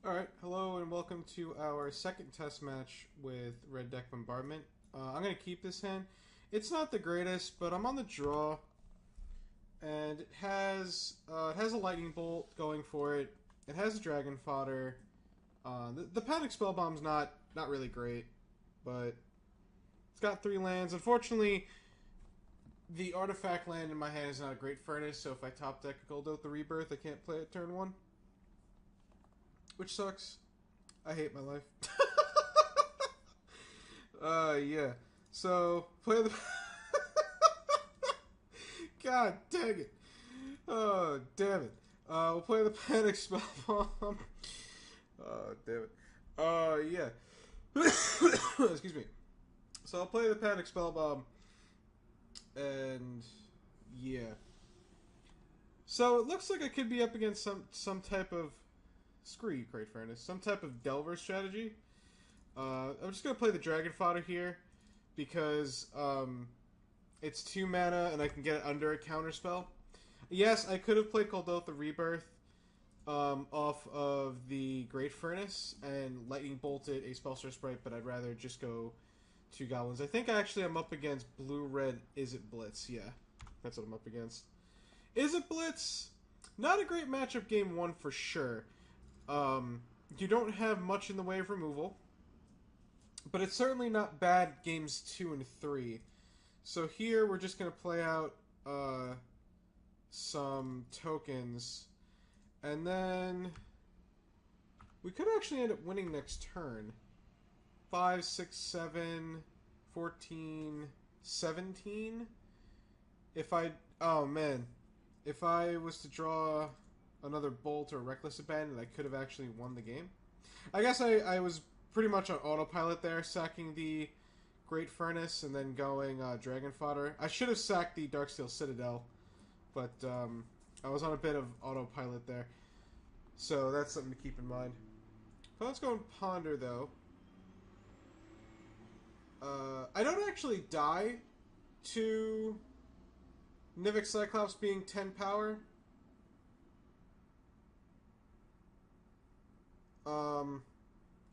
Alright, hello and welcome to our second test match with Red Deck Bombardment. I'm going to keep this hand. It's not the greatest, but I'm on the draw. And it has a lightning bolt going for it. It has a dragon fodder. The panic spellbomb's not really great, but it's got 3 lands. Unfortunately, the artifact land in my hand is not a great furnace, so if I top deck a Goldoth the Rebirth, I can't play it turn 1. Which sucks. I hate my life. Yeah. So, play the... God dang it. Oh, damn it. We'll play the Panic Spellbomb. Oh, damn it. Yeah. Excuse me. So, I'll play the Panic Spellbomb. And... yeah. So, it looks like I could be up against some type of... screw you, Great Furnace. Some type of Delver strategy. I'm just going to play the Dragon Fodder here because it's 2 mana and I can get it under a counterspell. Yes, I could have played Goldoth the Rebirth off of the Great Furnace and Lightning Bolted a Spellstar Sprite, but I'd rather just go 2 Goblins. I think actually I'm up against Blue-Red Is It Blitz. Yeah, that's what I'm up against. Is It Blitz? Not a great matchup game 1 for sure. You don't have much in the way of removal, but it's certainly not bad games 2 and 3. So here we're just going to play out some tokens, and then we could actually end up winning next turn. 5, 6, 7, 14, 17. Oh man, if I was to draw another Bolt or Reckless Abandon, I could have actually won the game. I guess I was pretty much on autopilot there, sacking the Great Furnace and then going Dragon Fodder. I should have sacked the Darksteel Citadel, but I was on a bit of autopilot there. So that's something to keep in mind. But let's go and Ponder, though. I don't actually die to Nivik Cyclops being 10 power.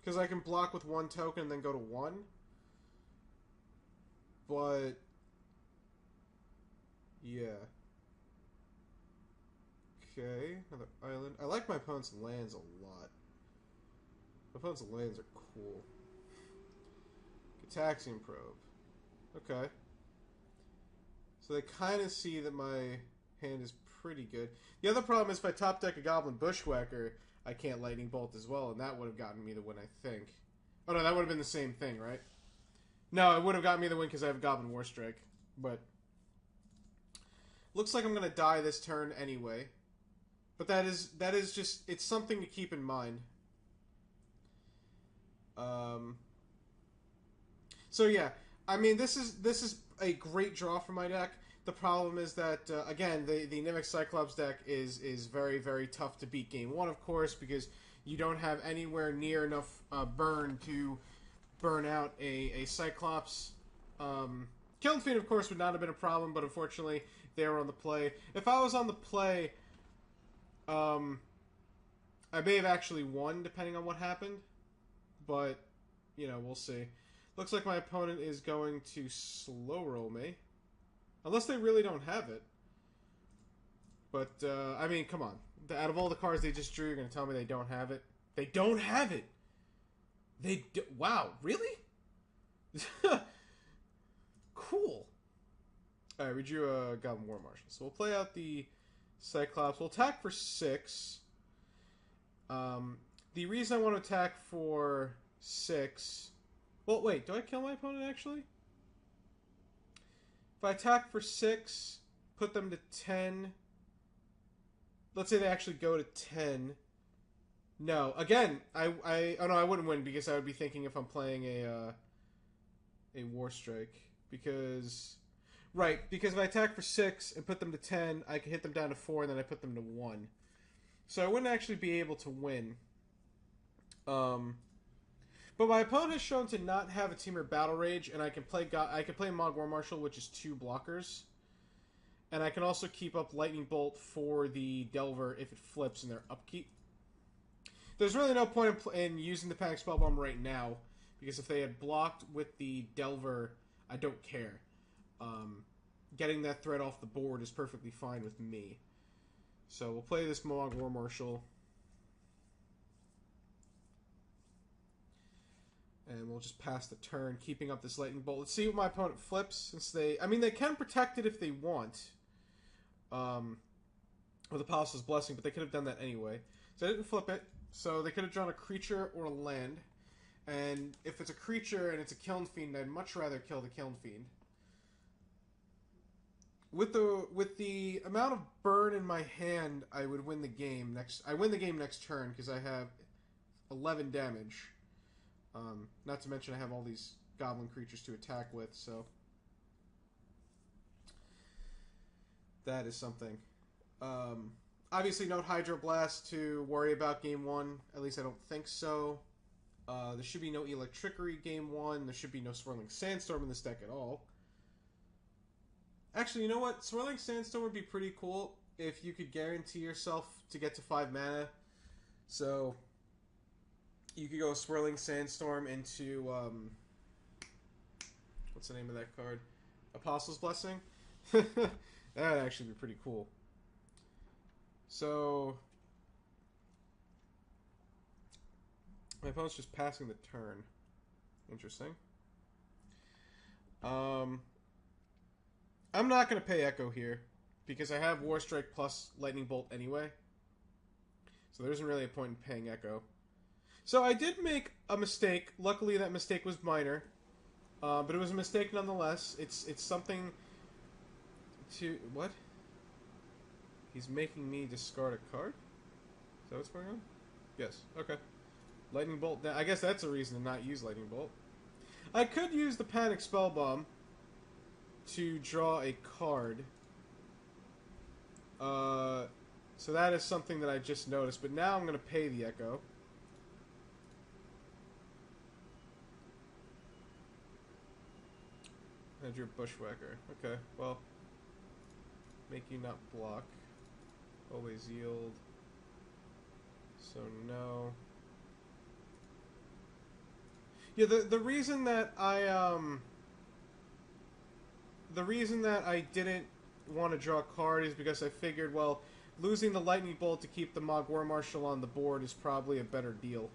Because I can block with 1 token and then go to 1. But, yeah. Okay, another island. I like my opponent's lands a lot. My opponent's lands are cool. Gataxian Probe. Okay. So they kind of see that my hand is pretty good. The other problem is if I top deck a Goblin Bushwhacker, I can't Lightning Bolt as well, and that would have gotten me the win, I think. Oh no, that would have been the same thing, right? No, it would have gotten me the win because I have a Goblin Warstrike. But looks like I'm going to die this turn anyway. But that is just, it's something to keep in mind. So yeah, I mean, this is a great draw for my deck. The problem is that, again, the Nivik Cyclops deck is very, very tough to beat game 1, of course, because you don't have anywhere near enough burn to burn out a Cyclops. Killing Fiend, of course, would not have been a problem, but unfortunately, they were on the play. If I was on the play, I may have actually won, depending on what happened. But, you know, we'll see. Looks like my opponent is going to slow roll me. Unless they really don't have it. But, I mean, come on. Out of all the cards they just drew, you're going to tell me they don't have it? They don't have it! Wow, really? Cool. Alright, we drew a Goblin War Marshal. So we'll play out the Cyclops. We'll attack for 6. The reason I want to attack for 6... Well, wait, do I kill my opponent, actually? If I attack for 6, put them to 10... Let's say they actually go to 10. No, again, oh no, I wouldn't win because I would be thinking if I'm playing a Warstrike. Because... Right, because if I attack for 6 and put them to 10, I can hit them down to 4 and then I put them to 1. So I wouldn't actually be able to win. But my opponent has shown to not have a Temur Battle Rage, and I can play Mog War Marshal, which is 2 blockers. And I can also keep up Lightning Bolt for the Delver if it flips in their upkeep. there's really no point in using the Panic Spellbomb right now, because if they had blocked with the Delver, I don't care. Getting that threat off the board is perfectly fine with me. So we'll play this Mohawk War Marshal. And we'll just pass the turn, keeping up this Lightning Bolt. Let's see what my opponent flips, since they... I mean, they can protect it if they want. With Apostle's Blessing, but they could have done that anyway. So they didn't flip it. So they could have drawn a creature or a land. And if it's a creature and it's a Kiln Fiend, I'd much rather kill the Kiln Fiend. With the amount of burn in my hand, I would win the game next... I win the game next turn, because I have 11 damage. Not to mention I have all these goblin creatures to attack with, so... That is something. Obviously, no Hydroblast to worry about game 1. At least I don't think so. There should be no Electrickery game 1. There should be no Swirling Sandstorm in this deck at all. Actually, you know what? Swirling Sandstorm would be pretty cool if you could guarantee yourself to get to 5 mana. So, you could go Swirling Sandstorm into, what's the name of that card? Apostle's Blessing? That would actually be pretty cool. So, my opponent's just passing the turn. Interesting. I'm not going to pay Echo here, because I have War Strike plus Lightning Bolt anyway. So there isn't really a point in paying Echo. So I did make a mistake. Luckily that mistake was minor. But it was a mistake nonetheless. It's something to... What? He's making me discard a card? Is that what's going on? Yes. Okay. Lightning Bolt. I guess that's a reason to not use Lightning Bolt. I could use the Panic Spellbomb to draw a card. So that is something that I just noticed. But now I'm going to pay the Echo. I drew Bushwhacker. Okay, well. Make you not block. Always yield. So no. Yeah, the reason that I didn't want to draw a card is because I figured, well, losing the Lightning Bolt to keep the Mogg War Marshal on the board is probably a better deal.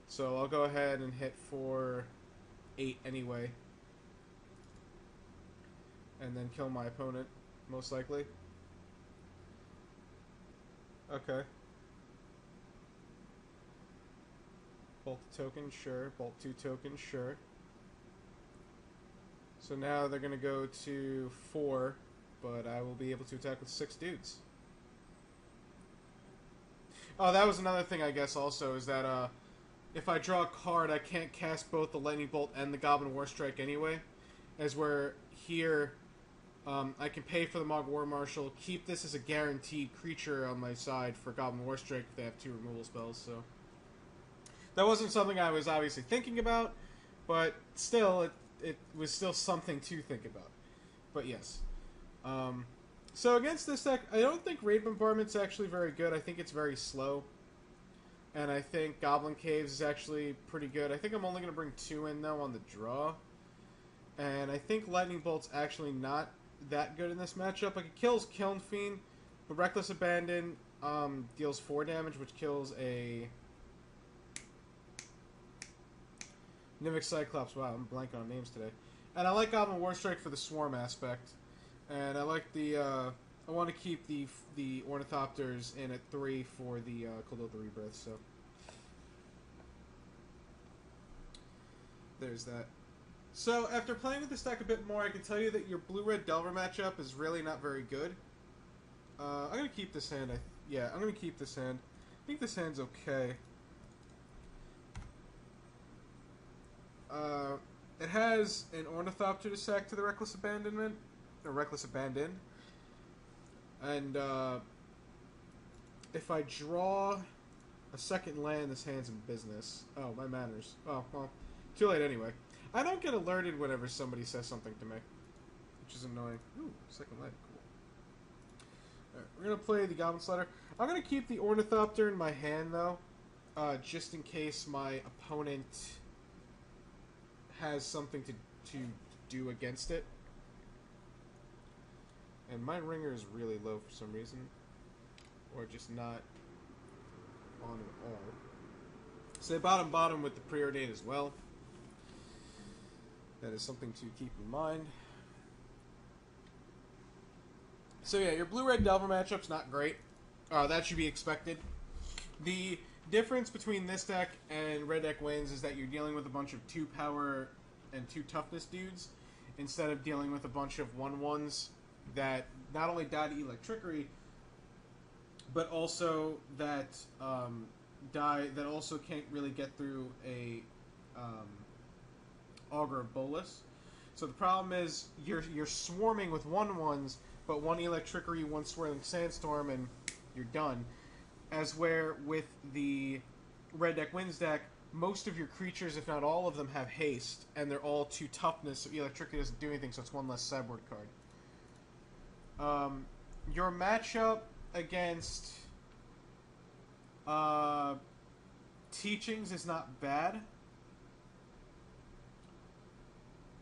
So I'll go ahead and hit for 8 anyway. And then kill my opponent, most likely. Okay. Bolt a token, sure. Bolt 2 tokens, sure. So now they're going to go to 4, but I will be able to attack with 6 dudes. Oh, that was another thing, I guess, also, is that if I draw a card, I can't cast both the Lightning Bolt and the Goblin War Strike anyway. As where here, I can pay for the Mogg War Marshal, keep this as a guaranteed creature on my side for Goblin War Strike if they have 2 removal spells, so... That wasn't something I was obviously thinking about, but still, it was still something to think about. But yes. So against this deck, I don't think Raid Bombardment's actually very good. I think it's very slow. And I think Goblin Caves is actually pretty good. I think I'm only going to bring 2 in, though, on the draw. And I think Lightning Bolt's actually not that good in this matchup. Like, it kills Kiln Fiend, but Reckless Abandon deals 4 damage, which kills a... Mimic Cyclops. Wow, I'm blanking on names today. And I like Goblin War Strike for the Swarm aspect. And I like the, I want to keep the Ornithopters in at 3 for the Cold Oath Rebirth, so. There's that. So, after playing with this deck a bit more, I can tell you that your Blue-Red Delver matchup is really not very good. I'm going to keep this hand. Yeah, I'm going to keep this hand. I think this hand's okay. It has an Ornithopter to sack to the Reckless Abandonment, or Reckless Abandon, and if I draw a second land, this hand's in business. Oh, my manners. Oh, well, too late anyway. I don't get alerted whenever somebody says something to me, which is annoying. Ooh, second land, Alright, we're going to play the Goblin Slider. I'm going to keep the Ornithopter in my hand, though, just in case my opponent has something to do against it. And my ringer is really low for some reason. Or just not on at all. So they bottom with the preordain as well. That is something to keep in mind. So yeah, your blue-red Delver matchup's not great. That should be expected. The difference between this deck and red deck wins is that you're dealing with a bunch of 2 power and 2 toughness dudes instead of dealing with a bunch of 1/1s that not only die to Electrickery, but also that that also can't really get through a Augur of Bolus. So the problem is you're swarming with 1/1s, but 1 Electrickery, 1 Swirling Sandstorm, and you're done. As where with the red deck wins deck, most of your creatures, if not all of them, have haste, and they're all 2 toughness, so Electricity doesn't do anything, so it's 1 less sideboard card. Your matchup against Teachings is not bad,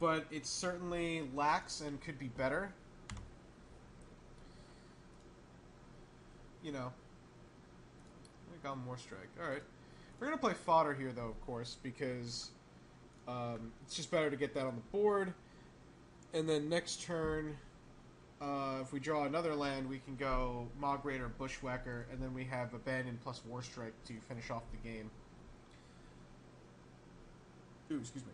but it certainly lacks and could be better. You know, I got more strike. Alright. We're going to play fodder here, though, of course, because it's just better to get that on the board. And then next turn, if we draw another land, we can go Mog Raider, Bushwhacker, and then we have Abandon plus War Strike to finish off the game. Ooh, excuse me.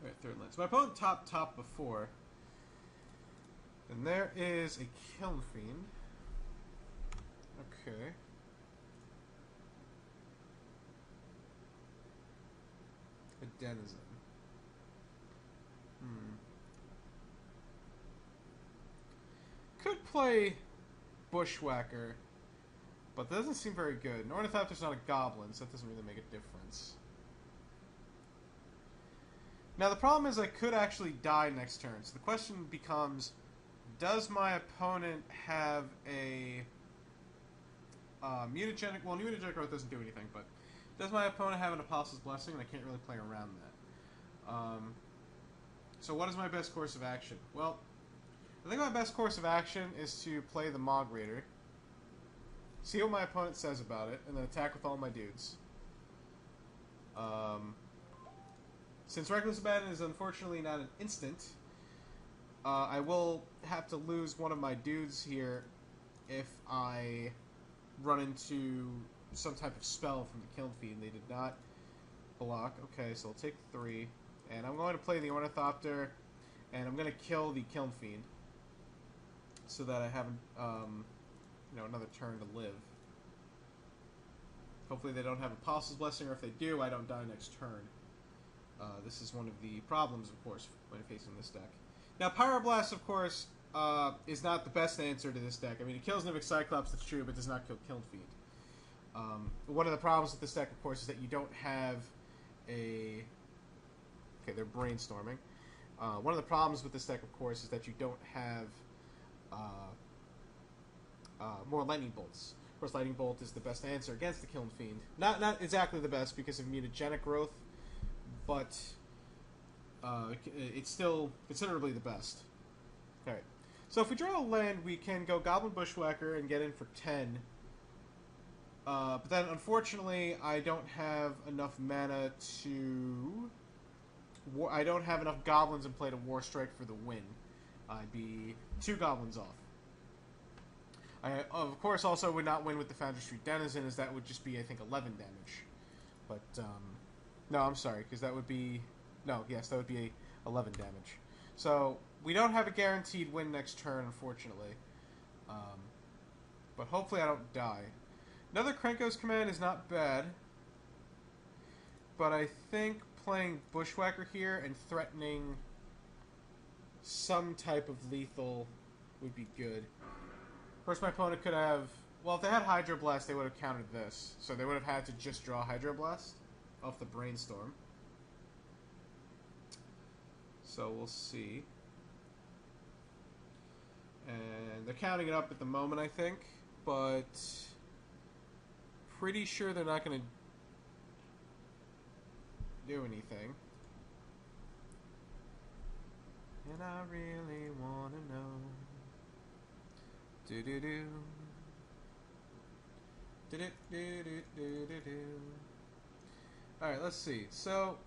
Alright, third land. So my opponent top before. And there is a Kiln Fiend. Okay. A Denizen. Could play Bushwhacker, but that doesn't seem very good. An Ornithopter's not a goblin, so that doesn't really make a difference. Now the problem is I could actually die next turn, so the question becomes, does my opponent have a mutagenic... Well, mutagenic growth doesn't do anything, but does my opponent have an Apostle's Blessing? And I can't really play around that. So what is my best course of action? Well, I think my best course of action is to play the Mog Raider, see what my opponent says about it, and then attack with all my dudes. Since Reckless Abandon is unfortunately not an instant, I will have to lose one of my dudes here if I run into some type of spell from the Kiln Fiend. They did not block. Okay, so I'll take 3. And I'm going to play the Ornithopter, and I'm going to kill the Kiln Fiend so that I have another turn to live. Hopefully they don't have Apostle's Blessing, or if they do, I don't die next turn. This is one of the problems, of course, when facing this deck. Now, Pyroblast, of course, is not the best answer to this deck. I mean, it kills Nivix Cyclops, that's true, but does not kill Kiln Fiend. One of the problems with this deck, of course, is that you don't have a... Okay, they're brainstorming. One of the problems with this deck, of course, is that you don't have more Lightning Bolts. Of course, Lightning Bolt is the best answer against the Kiln Fiend. Not exactly the best because of mutagenic growth, but it's still considerably the best. Alright, so if we draw a land, we can go Goblin Bushwhacker and get in for 10. But then, unfortunately, I don't have enough mana to... I don't have enough goblins in play to War Strike for the win. I'd be 2 goblins off. I, of course, also would not win with the Foundry Street Denizen, as that would just be, I think, 11 damage. But, no, I'm sorry, because that would be... No, yes, that would be 11 damage. So, we don't have a guaranteed win next turn, unfortunately. But hopefully I don't die. Another Krenko's Command is not bad. But I think playing Bushwhacker here and threatening some type of lethal would be good. Of course, my opponent could have... Well, if they had Hydroblast, they would have countered this. So they would have had to just draw Hydroblast off the Brainstorm. So we'll see. And they're counting it up at the moment, I think. But pretty sure they're not going to do anything. And I really want to know. Do-do-do. Do-do-do-do-do-do. Alright, let's see. So,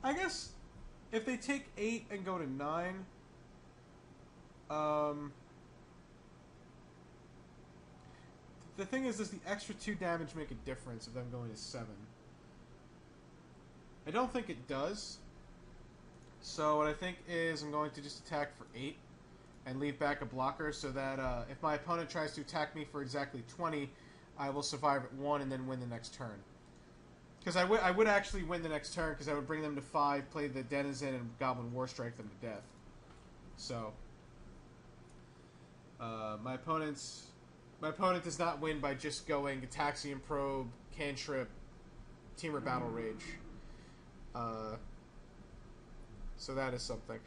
I guess if they take 8 and go to 9, the thing is, does the extra 2 damage make a difference of them going to 7? I don't think it does. So what I think is I'm going to just attack for 8 and leave back a blocker so that if my opponent tries to attack me for exactly 20, I will survive at 1 and then win the next turn. Because I would actually win the next turn because I would bring them to 5, play the Denizen, and Goblin War Strike them to death. So my opponent does not win by just going Ataxian Probe, Cantrip, Temur Battle Rage. So that is something.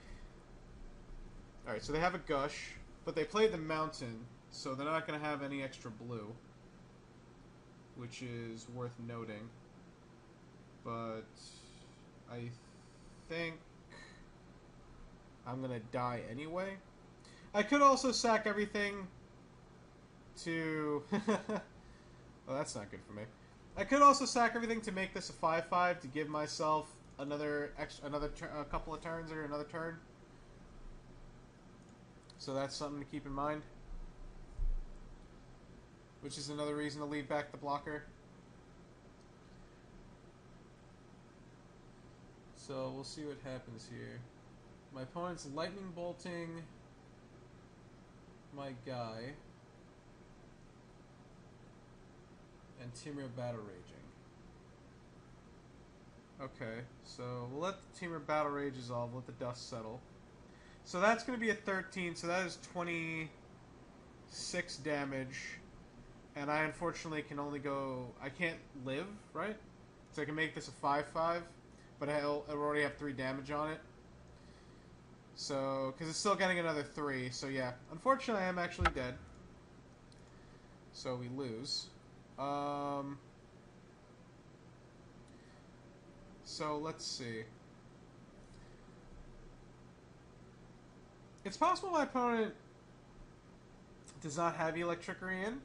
Alright, so they have a Gush, but they played the Mountain, so they're not going to have any extra blue, which is worth noting. But I think I'm going to die anyway. I could also sack everything to... well, that's not good for me. I could also sack everything to make this a 5/5 to give myself a couple of turns or another turn. So that's something to keep in mind. Which is another reason to leave back the blocker. So we'll see what happens here. My opponent's lightning bolting my guy. And Temur Battle Raging. Okay, so we'll let the Temur Battle Rage dissolve, let the dust settle. So that's going to be a 13, so that is 26 damage. And I unfortunately can only go... I can't live, right? So I can make this a 5/5, but I already have 3 damage on it. So, because it's still getting another 3, so yeah. Unfortunately, I am actually dead. So we lose. So let's see. It's possible my opponent does not have Electrickery in.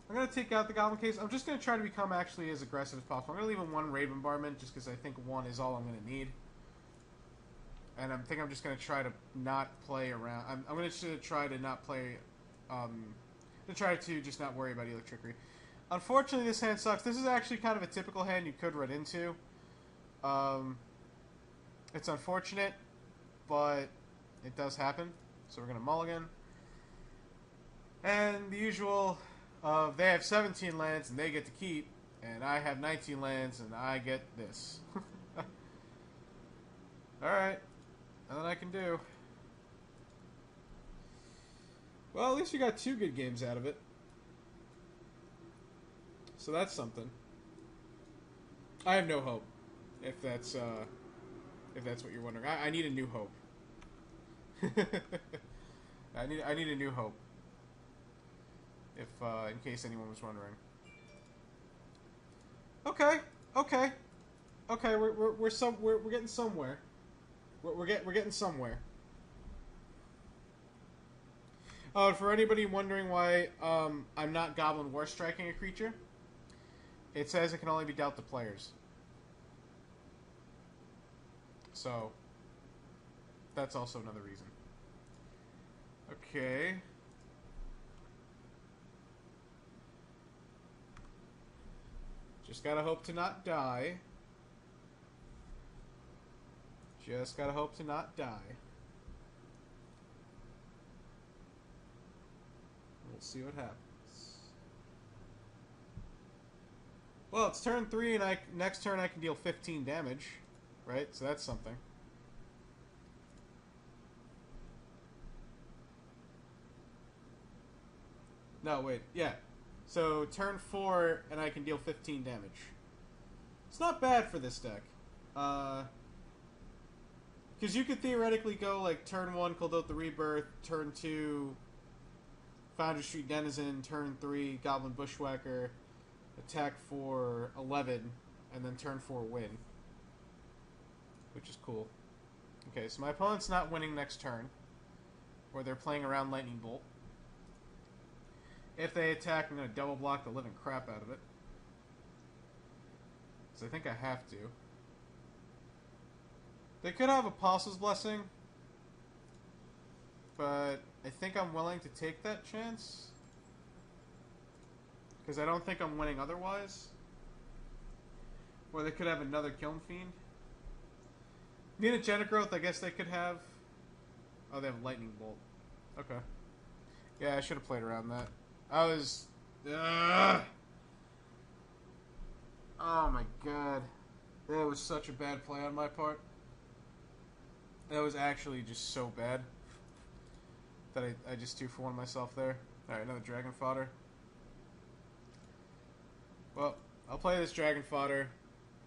I'm going to take out the Goblin Case. I'm just going to try to become actually as aggressive as possible. I'm going to leave him 1 Raid Bombardment just because I think 1 is all I'm going to need. And I think I'm just going to try to not play around. I'm going to try to not play... to try to just not worry about Electrickery. Unfortunately, this hand sucks. This is actually kind of a typical hand you could run into. It's unfortunate, but it does happen. So we're going to mulligan. And the usual of they have 17 lands and they get to keep, and I have 19 lands and I get this. Alright. Nothing I can do. Well, at least we got 2 good games out of it. So that's something. I have no hope. If that's what you're wondering. I need a new hope. I need a new hope. If in case anyone was wondering. Okay. We're getting somewhere. We're getting somewhere. Oh, for anybody wondering why I'm not Goblin War Striking a creature, it says it can only be dealt to players. So, that's also another reason. Okay. Just gotta hope to not die. Just gotta hope to not die. We'll see what happens. Well, it's turn 3, and next turn I can deal 15 damage, right? So that's something. No, wait, yeah. So turn 4, and I can deal 15 damage. It's not bad for this deck. Because you could theoretically go, like, turn 1, Cold Out the Rebirth, turn 2, Foundry Street Denizen, turn 3, Goblin Bushwhacker, attack for 11, and then turn 4 win. Which is cool. Okay, so my opponent's not winning next turn, or they're playing around Lightning Bolt. If they attack, I'm going to double block the living crap out of it. Because I think I have to. They could have Apostle's Blessing, but I think I'm willing to take that chance. Because I don't think I'm winning otherwise. Or they could have another Kiln Fiend. Mutagenic Growth, I guess they could have. Oh, they have Lightning Bolt. Okay. Yeah, I should have played around that. I was... Oh my god. That was such a bad play on my part. That was actually just so bad. That I just 2-for-1 myself there. Alright, another Dragon Fodder. Well, I'll play this Dragon Fodder,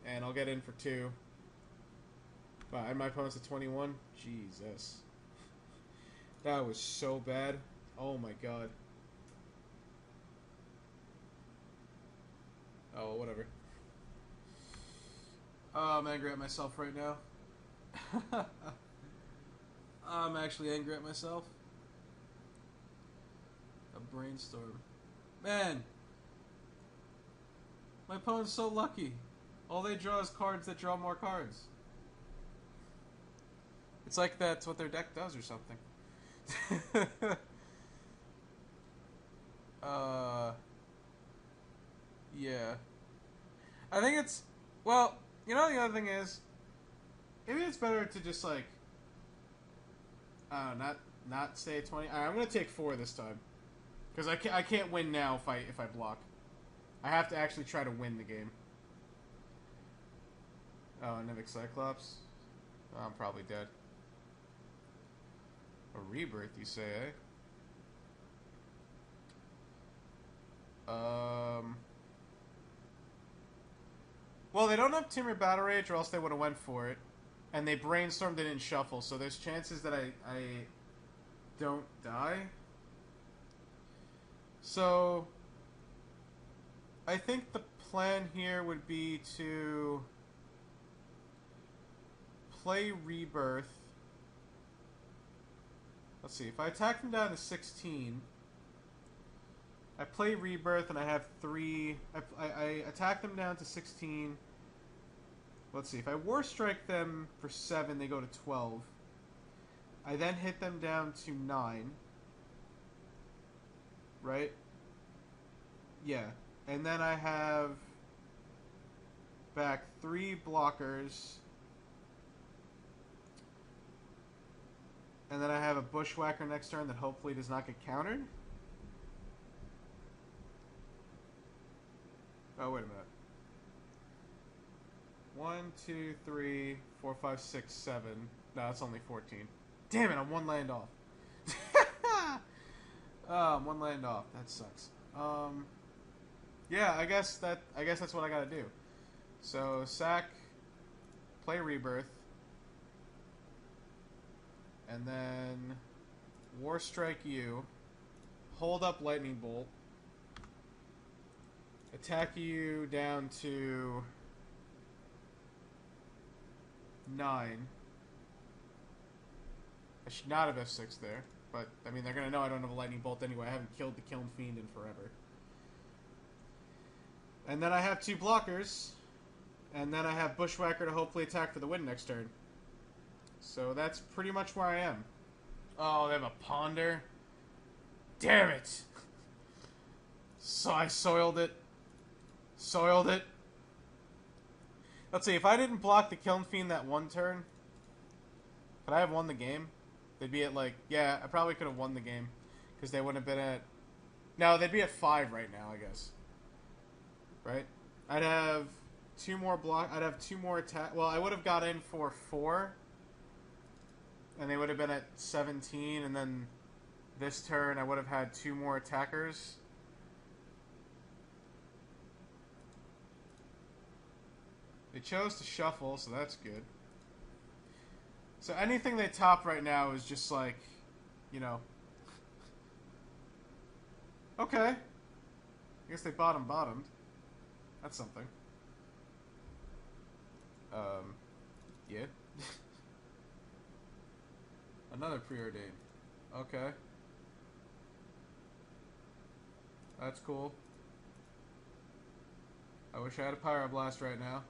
and I'll get in for 2. Wow, and my opponent's at 21? Jesus. That was so bad. Oh my god. Oh, whatever. Oh, I'm angry at myself right now. I'm actually angry at myself. A brainstorm. Man! My opponent's so lucky. All they draw is cards that draw more cards. It's like that's what their deck does or something. Yeah. I think it's... Well, you know the other thing is... Maybe it's better to just, like... not stay at 20. Alright, I'm gonna take 4 this time. Because I can't win now if I block. I have to actually try to win the game. Oh, Anemic Cyclops? Oh, I'm probably dead. A Rebirth, you say, eh? Well, they don't have Timber Battle Rage, or else they would have went for it. And they brainstormed it in shuffle, so there's chances that I don't die. So I think the plan here would be to play Rebirth. Let's see, if I attack them down to 16, I play Rebirth and I have 3... I attack them down to 16. Let's see, if I War Strike them for 7, they go to 12. I then hit them down to 9. Right? Yeah. And then I have back 3 blockers. And then I have a Bushwhacker next turn that hopefully does not get countered. Oh, wait a minute. 1, 2, 3, 4, 5, 6, 7. No, that's only 14. Damn it, I'm 1 land off. Oh, I'm 1 land off. That sucks. Yeah, I guess that's what I gotta do. So, sack, play Rebirth, and then War Strike you, hold up Lightning Bolt, attack you down to 9. I should not have F6 there, but, I mean, they're going to know I don't have a Lightning Bolt anyway. I haven't killed the Kiln Fiend in forever. And then I have 2 blockers, and then I have Bushwhacker to hopefully attack for the win next turn. So that's pretty much where I am. Oh, they have a Ponder. Damn it! So I soiled it. Soiled it. Let's see, if I didn't block the Kiln Fiend that one turn, could I have won the game? They'd be at, like... Yeah, I probably could have won the game. Because they wouldn't have been at... No, they'd be at 5 right now, I guess. Right? I'd have 2 more block... I'd have 2 more attack... Well, I would have got in for 4. And they would have been at 17. And then this turn, I would have had 2 more attackers. They chose to shuffle, so that's good. So anything they top right now is just like, you know... Okay. I guess they bottomed. That's something. Yeah. Another preordained. Okay. That's cool. I wish I had a Pyroblast right now.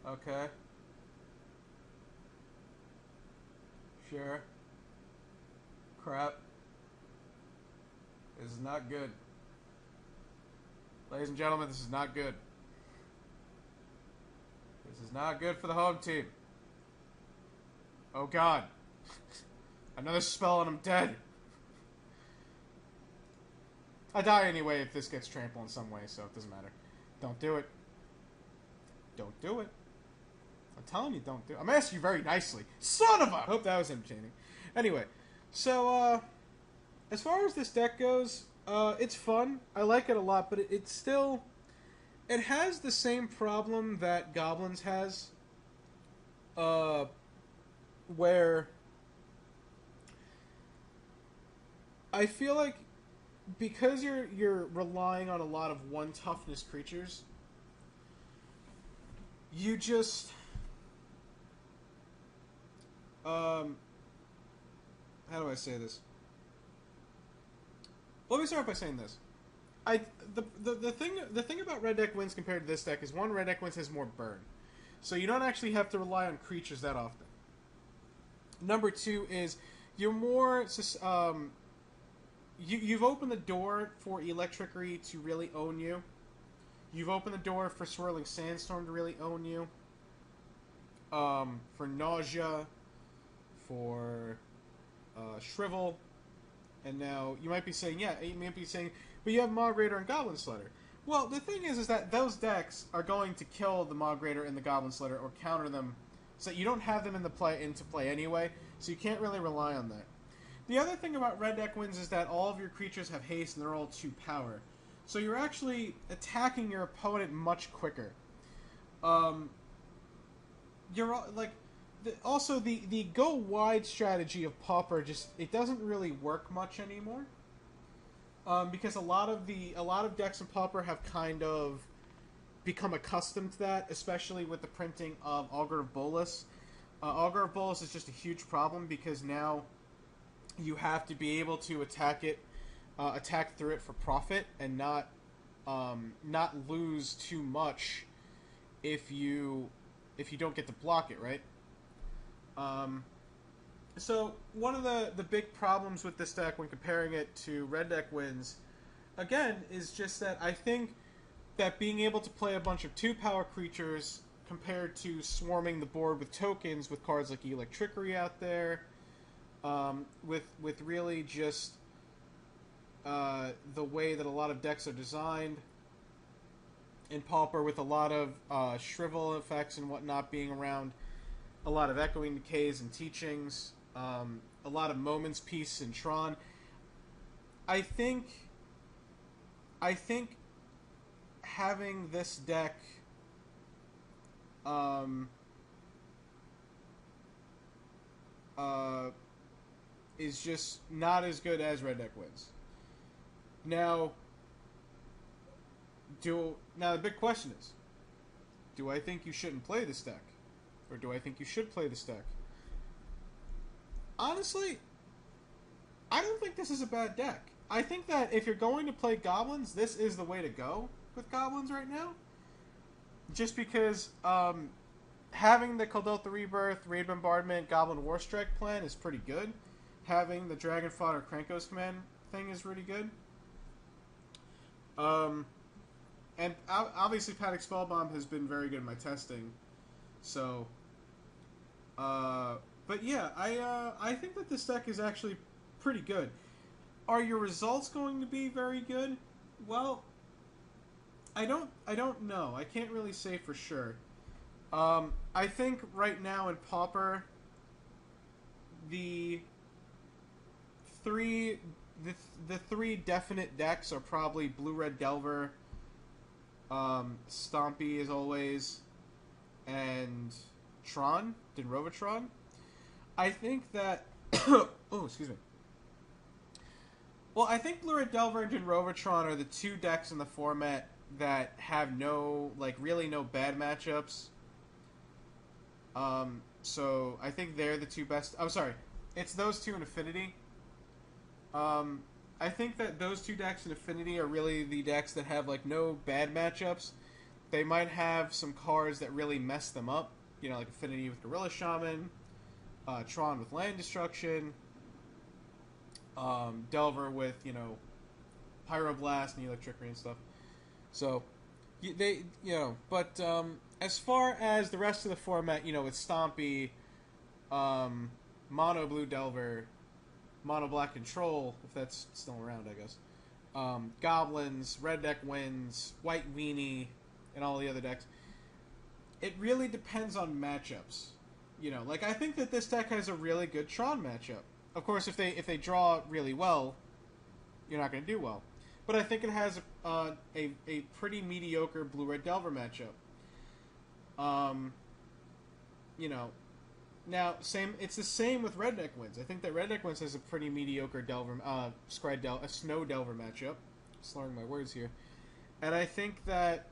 Okay. Sure. Crap. This is not good. Ladies and gentlemen, this is not good. This is not good for the home team. Oh god. Another spell and I'm dead. I die anyway if this gets trampled in some way, so it doesn't matter. Don't do it. Don't do it. I'm telling you, don't do it. I'm asking you very nicely. Son of a... Hope that was entertaining. Anyway, so, as far as this deck goes, it's fun. I like it a lot, but it's still... It has the same problem that Goblins has, where I feel like because you're relying on a lot of 1 toughness creatures, you just how do I say this? Let me start by saying this. The thing about Red Deck Wins compared to this deck is, one, Red Deck Wins has more burn, so you don't actually have to rely on creatures that often. Number 2 is you're more you've opened the door for Electrickery to really own you. You've opened the door for Swirling Sandstorm to really own you. For Nausea, for Shrivel, and now you might be saying, but you have Maw Raider and Goblin Slider. Well, the thing is that those decks are going to kill the Maw Raider and the Goblin Slider or counter them, so you don't have them into play anyway, so you can't really rely on that. The other thing about Red Deck Wins is that all of your creatures have haste and they're all 2 power. So you're actually attacking your opponent much quicker. You're like... Also, the go wide strategy of Pauper it doesn't really work much anymore, because a lot of decks in Pauper have kind of become accustomed to that, especially with the printing of Augur of Bolas. Augur of Bolas is just a huge problem because now you have to be able to attack through it for profit and not lose too much if you don't get to block it, right? So one of the big problems with this deck when comparing it to Red Deck Wins, again, is just that I think that being able to play a bunch of 2-power creatures compared to swarming the board with tokens with cards like Electrickery out there, with really just the way that a lot of decks are designed in Pauper, with a lot of Shrivel effects and whatnot being around, a lot of Echoing Decays and Teachings, a lot of Moments Peace and Tron. I think having this deck is just not as good as Red Deck Wins. Now the big question is, do I think you shouldn't play this deck? Or do I think you should play this deck? Honestly, I don't think this is a bad deck. I think that if you're going to play Goblins, this is the way to go with Goblins right now. Just because having the Kuldotha Rebirth, Raid Bombardment, Goblin Warstrike plan is pretty good. Having the Dragon Fodder Krankos command thing is really good. And obviously Panic Spellbomb has been very good in my testing. So, but yeah, I think that this deck is actually pretty good. Are your results going to be very good? Well, I don't know. I can't really say for sure. I think right now in Pauper, the three definite decks are probably Blue Red Delver, Stompy as always, and Tron, Dinrovatron. I think that... oh, excuse me. Well, I think Blue Red Delver and Dinrovatron are the two decks in the format that have no, like, really no bad matchups. So I think they're the two best. I'm sorry, it's those two in Affinity. I think that those two decks in Affinity are really the decks that have like no bad matchups. They might have some cards that really mess them up. You know, like Affinity with Gorilla Shaman, Tron with Land Destruction, Delver with, you know, Pyroblast and Electricity and stuff. So but as far as the rest of the format, you know, with Stompy, Mono Blue Delver, Mono Black Control, if that's still around, I guess, Goblins, Red Deck Wins, White Weenie, and all the other decks, it really depends on matchups. You know, like, I think that this deck has a really good Tron matchup. Of course, if they draw really well, you're not going to do well. But I think it has a pretty mediocre Blue-Red Delver matchup. You know, now it's the same with Red Deck Wins. I think that Red Deck Wins has a pretty mediocre Delver, Snow Delver matchup. Slurring my words here, and I think that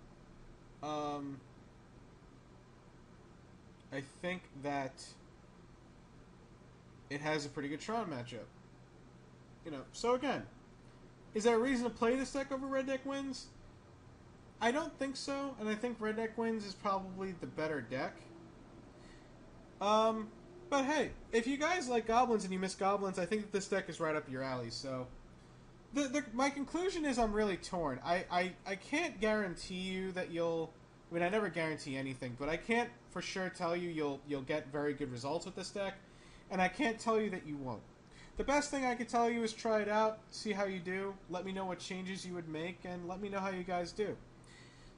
it has a pretty good Tron matchup. You know, so again, is there a reason to play this deck over Red Deck Wins? I don't think so, and I think Red Deck Wins is probably the better deck. But hey, if you guys like Goblins and you miss Goblins, I think that this deck is right up your alley, so... my conclusion is I'm really torn. I can't guarantee you that you'll... I mean, I never guarantee anything, but I can't for sure tell you you'll get very good results with this deck, and I can't tell you that you won't. The best thing I can tell you is try it out, see how you do, let me know what changes you would make, and let me know how you guys do.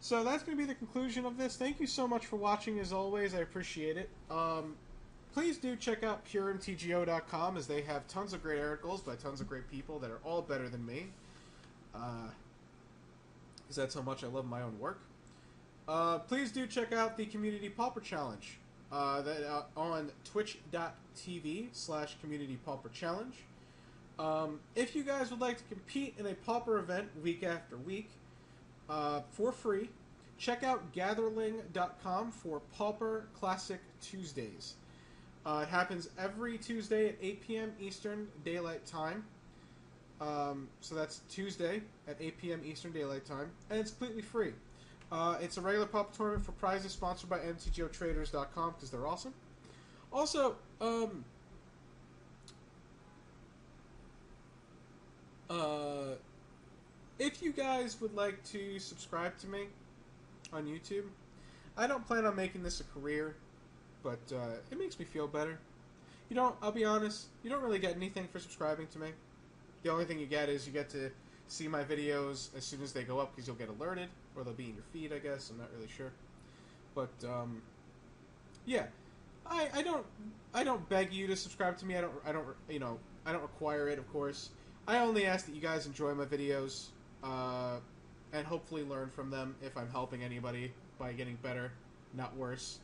So that's going to be the conclusion of this. Thank you so much for watching, as always. I appreciate it. Please do check out puremtgo.com, as they have tons of great articles by tons of great people that are all better than me. Because that's how much I love my own work. Please do check out the Community Pauper Challenge on twitch.tv/Community Pauper Challenge. If you guys would like to compete in a Pauper event week after week for free, check out gatherling.com for Pauper Classic Tuesdays. It happens every Tuesday at 8 p.m. Eastern Daylight Time. So that's Tuesday at 8 p.m. Eastern Daylight Time, and it's completely free. It's a regular Pauper tournament for prizes sponsored by mtgotraders.com because they're awesome. Also, if you guys would like to subscribe to me on YouTube, I don't plan on making this a career, but it makes me feel better. I'll be honest, you don't really get anything for subscribing to me. The only thing you get is you get to see my videos as soon as they go up because you'll get alerted, or they'll be in your feed, I guess. I'm not really sure, but yeah, I don't beg you to subscribe to me. I don't require it, of course. I only ask that you guys enjoy my videos and hopefully learn from them if I'm helping anybody by getting better, not worse.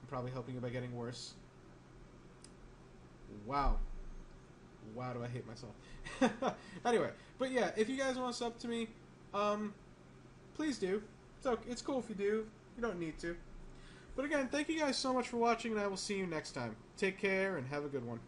I'm probably helping you by getting worse. Wow, do I hate myself. Anyway, but yeah, if you guys want to sub to me, please do. It's cool if you do. You don't need to. But again, thank you guys so much for watching, and I will see you next time. Take care, and have a good one.